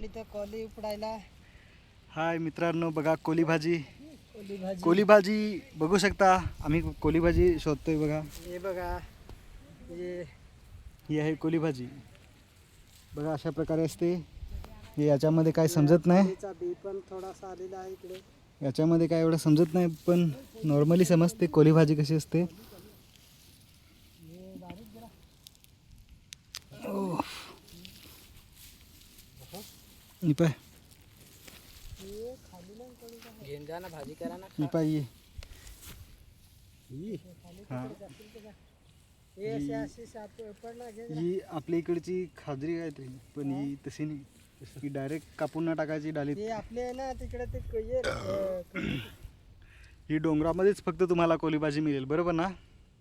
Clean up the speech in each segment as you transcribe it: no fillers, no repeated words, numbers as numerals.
इथं कोली उपडायला. हाय मित्रांनो, बघा कोली भाजी. कोली कोली भाजी बघू शकता, आम्ही कोली भाजी शोधतोय. बघा हे बघा, ही आहे कोली भाजी. बघा अशा प्रकारे असते. हे याच्यामध्ये काय समजत नाही, बी पण थोडासा आलेला आहे इकडे. याच्यामध्ये काय एवढं समजत नाही, पण नॉर्मली समजते कोली भाजी कशी असते. निपाय घेऊन ना, भाजी करा ना. निपाय ये. ही आपल्या इकडची खाजरी आहे तरी, पण ही तशी नाही. ही डायरेक्ट कापून न टाकायची डालीत. ते आपले आहे ना तिकडे ते ही डोंगरामध्येच फक्त तुम्हाला कोली भाजी मिळेल, बरोबर ना?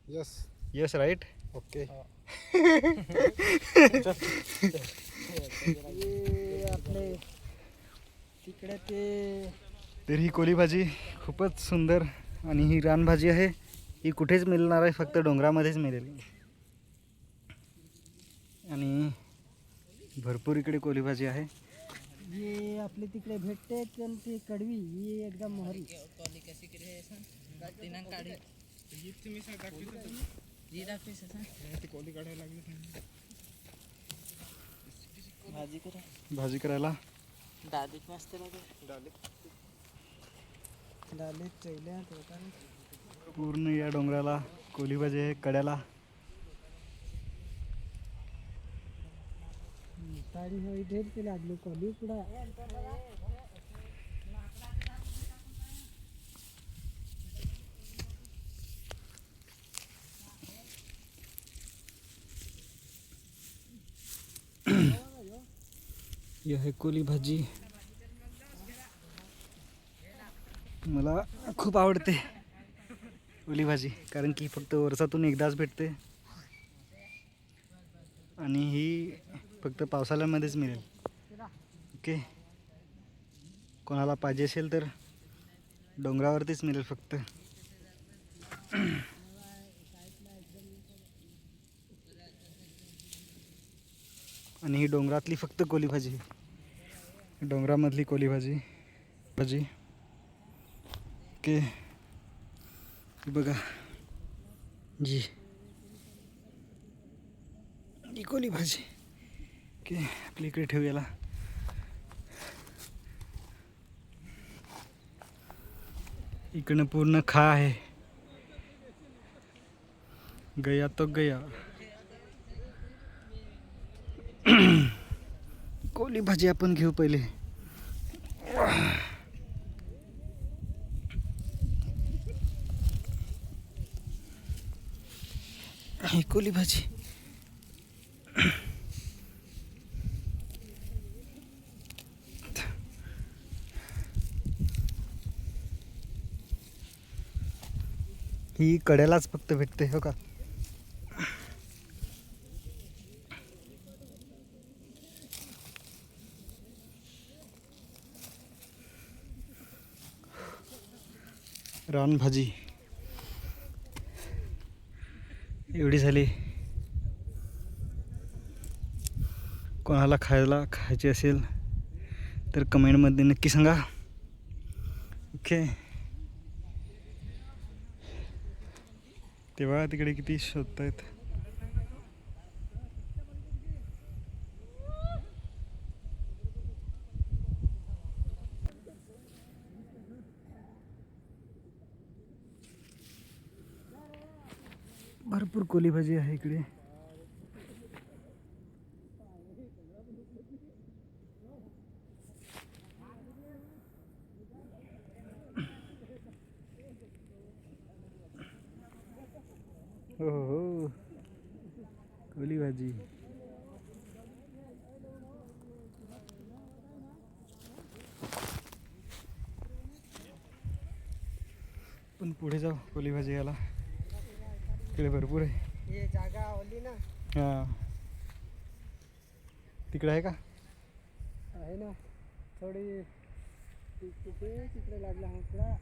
Yes yes, right. ओके. आपले तिकडे ते तर ही कोली भाजी खूपच सुंदर आणि ही रानभाजी आहे. ही कुठेच मिळणार आहे, फक्त डोंगरामध्येच मिळेल. आणि भरपूर इकडे कोली भाजी आहे. हे आपले तिकडे भेटते पण ती कडवी, ही एकदम भारी. भाजी करायला डालीत मस्त डालीत पूर्ण या डोंगराला कोली भाजी आहे, कड्याला. ताडी होई ढेर ते लागली कोली पुढा. यह है कोली भाजी. मला खूप आवडते कोली भाजी, कारण की फक्त वर्षातून एकदाच भेटते आणि ही फक्त पावसाळ्यामध्येच मिळेल. ओके, कोणाला पाहिजे असेल तर डोंगरावरतीच मिळेल फक्त. आणि ही डोंगरातली फक्त कोली भाजी, डोंगरामधली कोली भाजी. ओके, बघा जी ही कोली भाजी. ओके, आपल्या इकडे ठेवूयाला. इकडनं पूर्ण खा आहे, गया तो गया. कोली भाजी आपण घेऊ पहिले. ही कोली भाजी. ही कड्यालाच फक्त भेटते, हो का? रानभाजी एवढी झाली. कोणाला खायची असेल तर कमेंटमध्ये नक्की सांगा. ओके, तेव्हा तिकडे किती शोधतायत. भरपूर कोली भाजी आहे इकडे. हो हो, कोली भाजी. पण पुढे जाऊ कोली भाजी याला, इकडे भरपूर आहे. हे जागा ओली ना. हां, तिकडे आहे का? आहे ना थोडी. तिकडे लागला हा इकडे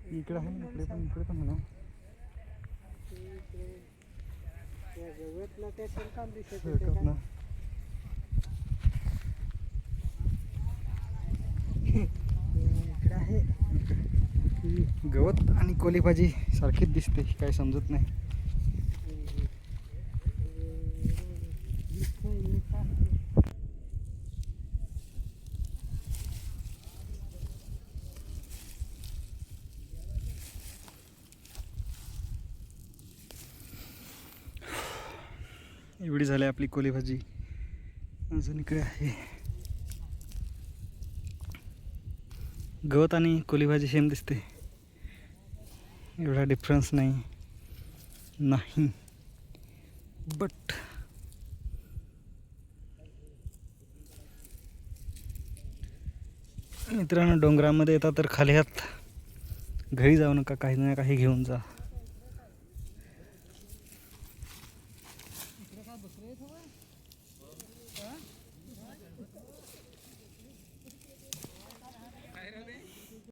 इकडे आहे ना, इकडे पण आहे ना. गवत ना ते पण काम दिसत ना. गवत आणि कोली भाजी सारखीच दिसते, काय समजत नाही. एवढी झाली आपली कोली भाजी. अजून इकडे आहे गवत आणि कोली भाजी सेम दिसते, एवढा डिफरन्स नाही बट मित्रांनो, डोंगरामध्ये येतात तर खाली हात घरी जाऊ नका, काही ना काही घेऊन जा.